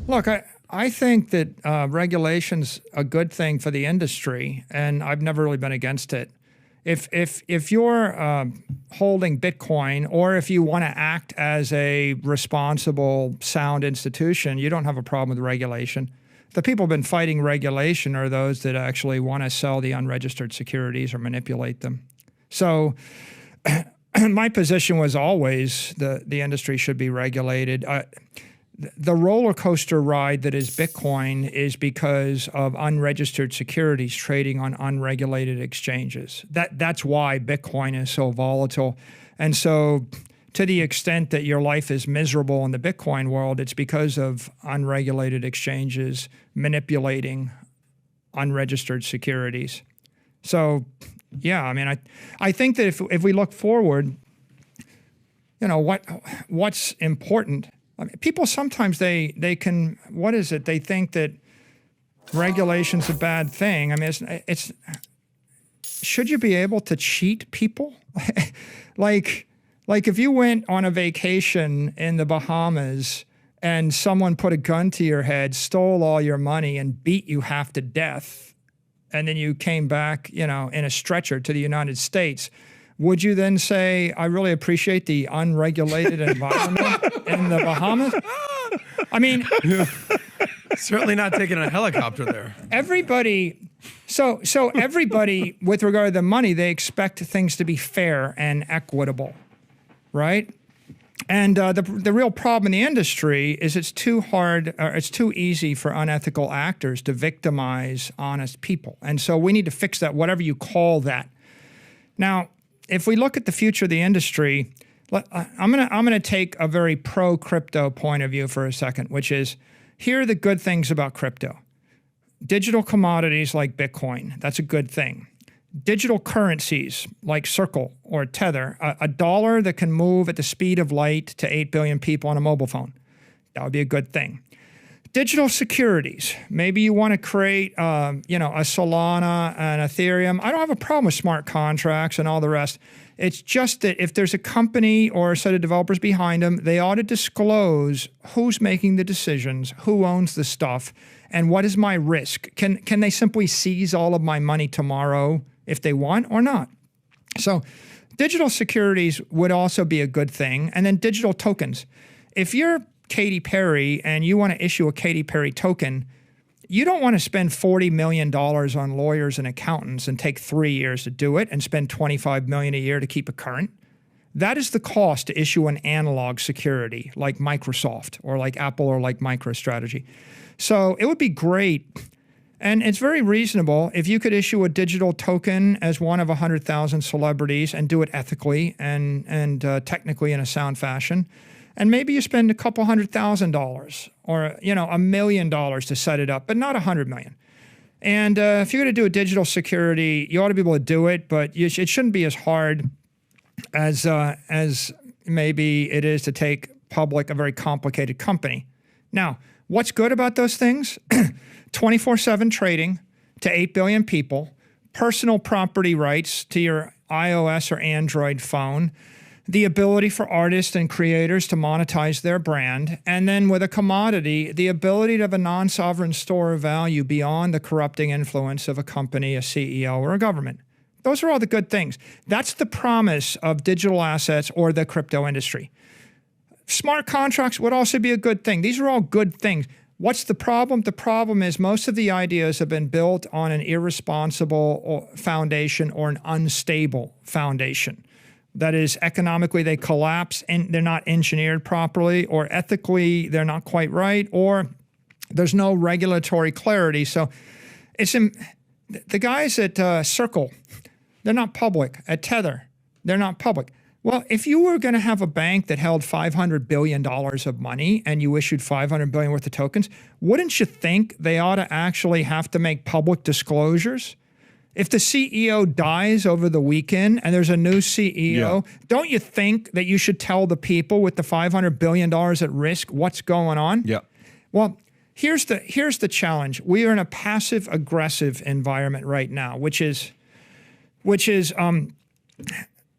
Look, I think that regulation's a good thing for the industry, and I've never really been against it. If you're holding Bitcoin, or if you want to act as a responsible, sound institution, you don't have a problem with regulation. The people who've been fighting regulation are those that actually want to sell the unregistered securities or manipulate them. So my position was always the industry should be regulated. The roller coaster ride that is Bitcoin is because of unregistered securities trading on unregulated exchanges. That's why Bitcoin is so volatile. And so to the extent that your life is miserable in the Bitcoin world, it's because of unregulated exchanges manipulating unregistered securities. So yeah, I mean, I think that if we look forward, you know, what's important. I mean, people sometimes they can, what is it? They think that regulation's a bad thing. I mean, it's should you be able to cheat people? like if you went on a vacation in the Bahamas and someone put a gun to your head, stole all your money, and beat you half to death, and then you came back, you know, in a stretcher to the United States, would you then say, I really appreciate the unregulated environment in the Bahamas? I mean, certainly not taking a helicopter there. Everybody, so everybody, with regard to the money, they expect things to be fair and equitable, right? And the real problem in the industry is it's too hard, or it's too easy for unethical actors to victimize honest people. And so we need to fix that, whatever you call that. Now, if we look at the future of the industry, I'm gonna take a very pro-crypto point of view for a second, which is, here are the good things about crypto. Digital commodities like Bitcoin, that's a good thing. Digital currencies like Circle or Tether, a dollar that can move at the speed of light to 8 billion people on a mobile phone, that would be a good thing. Digital securities, maybe you want to create, you know, a Solana and Ethereum. I don't have a problem with smart contracts and all the rest. It's just that if there's a company or a set of developers behind them, they ought to disclose who's making the decisions, who owns the stuff, and what is my risk. Can they simply seize all of my money tomorrow if they want or not? So digital securities would also be a good thing. And then digital tokens. If you're Katy Perry and you want to issue a Katy Perry token, you don't want to spend $40 million on lawyers and accountants and take 3 years to do it and spend $25 million a year to keep it current. That is the cost to issue an analog security like Microsoft or like Apple or like MicroStrategy. So it would be great, and it's very reasonable, if you could issue a digital token as one of 100,000 celebrities and do it ethically and technically in a sound fashion. And maybe you spend a couple $100,000 or, you know, $1 million to set it up, but not $100 million. And if you're going to do a digital security, you ought to be able to do it, but it shouldn't be as hard as maybe it is to take public a very complicated company. Now, what's good about those things? 24/7 trading to 8 billion people, personal property rights to your iOS or Android phone, the ability for artists and creators to monetize their brand, and then with a commodity, the ability to have a non-sovereign store of value beyond the corrupting influence of a company, a CEO, or a government. Those are all the good things. That's the promise of digital assets or the crypto industry. Smart contracts would also be a good thing. These are all good things. What's the problem? The problem is most of the ideas have been built on an irresponsible foundation or an unstable foundation. That is, economically they collapse and they're not engineered properly, or ethically they're not quite right, or there's no regulatory clarity. So it's the guys at Circle, they're not public. At Tether, they're not public. Well, if you were going to have a bank that held $500 billion of money and you issued $500 billion worth of tokens, wouldn't you think they ought to actually have to make public disclosures? If the CEO dies over the weekend and there's a new CEO, don't you think that you should tell the people with the $500 billion at risk what's going on? Yeah. Well, here's the challenge. We are in a passive-aggressive environment right now, which is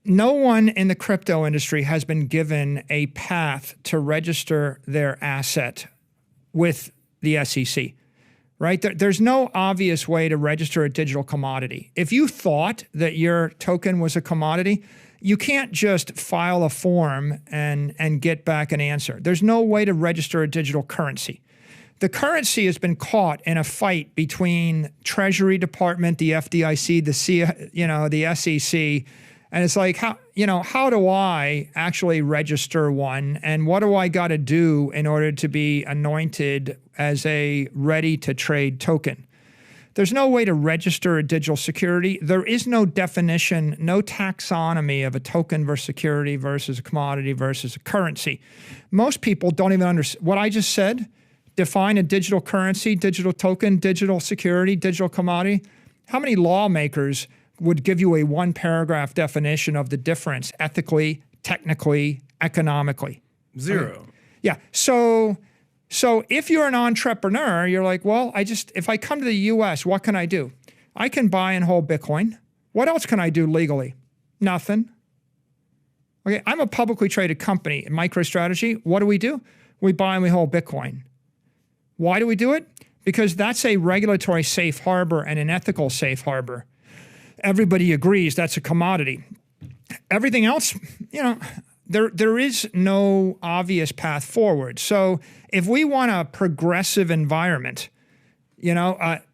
no one in the crypto industry has been given a path to register their asset with the SEC, right? There's no obvious way to register a digital commodity. If you thought that your token was a commodity, you can't just file a form and get back an answer. There's no way to register a digital currency. The currency has been caught in a fight between Treasury Department, the FDIC, the SEC, and it's like, how do I actually register one, and what do I got to do in order to be anointed as a ready-to-trade token? There's no way to register a digital security. There is no definition, no taxonomy of a token versus security versus a commodity versus a currency. Most people don't even understand what I just said. Define a digital currency, digital token, digital security, digital commodity. How many lawmakers would give you a one-paragraph definition of the difference ethically, technically, economically? Zero. Okay. Yeah. So if you're an entrepreneur, you're like, well, if I come to the US, what can I do? I can buy and hold Bitcoin. What else can I do legally? Nothing. Okay, I'm a publicly traded company, MicroStrategy. What do? We buy and we hold Bitcoin. Why do we do it? Because that's a regulatory safe harbor and an ethical safe harbor. Everybody agrees that's a commodity. Everything else, there is no obvious path forward. So if we want a progressive environment,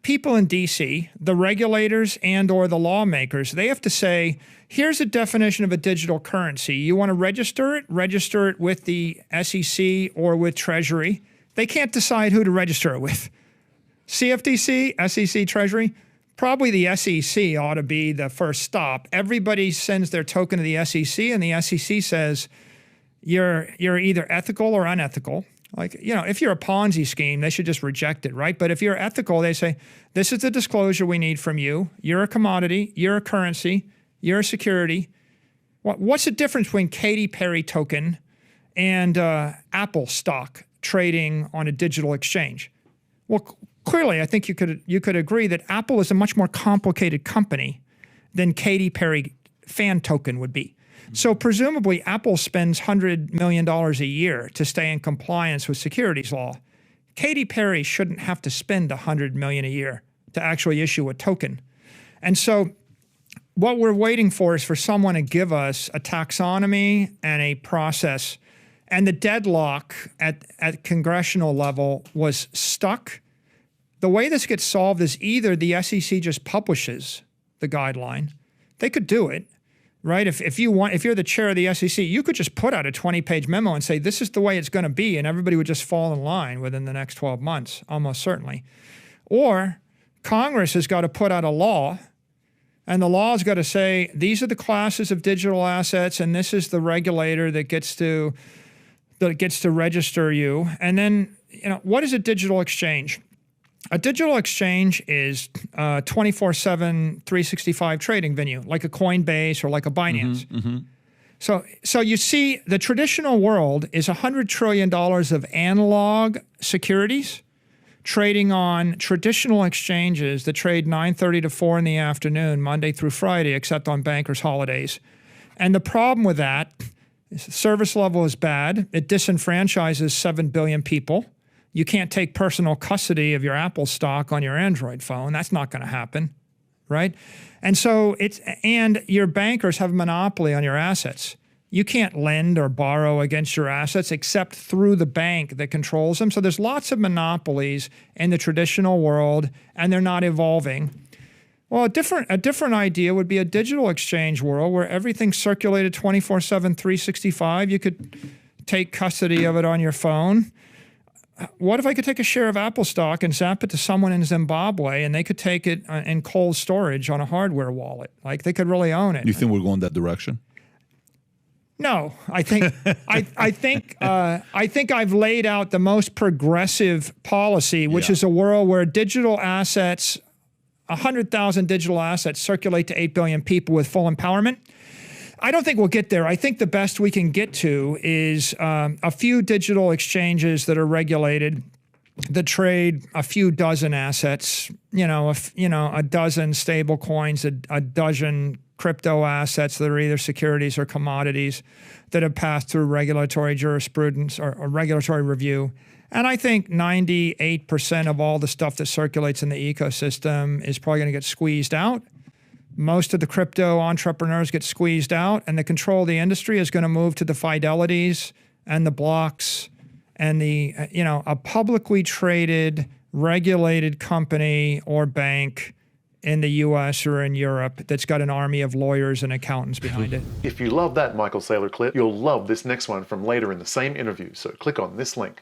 people in DC, the regulators and or the lawmakers, they have to say, here's a definition of a digital currency. You want to register it with the SEC or with Treasury. They can't decide who to register it with. CFTC, SEC, Treasury, probably the SEC ought to be the first stop. Everybody sends their token to the SEC, and the SEC says, you're either ethical or unethical. Like, if you're a Ponzi scheme, they should just reject it, right? But if you're ethical, they say, this is the disclosure we need from you. You're a commodity, you're a currency, you're a security. What's the difference between Katy Perry token and Apple stock trading on a digital exchange? Well, clearly, I think you could agree that Apple is a much more complicated company than Katy Perry fan token would be. So presumably, Apple spends $100 million a year to stay in compliance with securities law. Katy Perry shouldn't have to spend $100 million a year to actually issue a token. And so what we're waiting for is for someone to give us a taxonomy and a process. And the deadlock at congressional level was stuck. The way this gets solved is either the SEC just publishes the guideline. They could do it, right? If you're the chair of the SEC, you could just put out a 20-page memo and say, this is the way it's going to be, and everybody would just fall in line within the next 12 months, almost certainly. Or Congress has got to put out a law, and the law's got to say, these are the classes of digital assets, and this is the regulator that gets to register you. And then, what is a digital exchange? A digital exchange is a 24/7, 365 trading venue, like a Coinbase or like a Binance. So you see, the traditional world is $100 trillion of analog securities trading on traditional exchanges that trade 9:30 to 4 in the afternoon, Monday through Friday, except on bankers' holidays. And the problem with that is the service level is bad. It disenfranchises 7 billion people. You can't take personal custody of your Apple stock on your Android phone. That's not going to happen, right? And so and your bankers have a monopoly on your assets. You can't lend or borrow against your assets except through the bank that controls them. So there's lots of monopolies in the traditional world, and they're not evolving. Well, a different idea would be a digital exchange world where everything's circulated 24/7, 365. You could take custody of it on your phone. What if I could take a share of Apple stock and zap it to someone in Zimbabwe, and they could take it in cold storage on a hardware wallet? Like, they could really own it. You think we're going that direction? No, I think I think I've laid out the most progressive policy, which is a world where digital assets, 100,000 digital assets, circulate to 8 billion people with full empowerment. I don't think we'll get there. I think the best we can get to is a few digital exchanges that are regulated, that trade a few dozen assets, a dozen stable coins, a dozen crypto assets that are either securities or commodities that have passed through regulatory jurisprudence or regulatory review. And I think 98% of all the stuff that circulates in the ecosystem is probably going to get squeezed out. Most of the crypto entrepreneurs get squeezed out, and the control of the industry is going to move to the Fidelities and the Blocks and the, a publicly traded, regulated company or bank in the US or in Europe that's got an army of lawyers and accountants behind it. If you love that Michael Saylor clip, you'll love this next one from later in the same interview. So click on this link.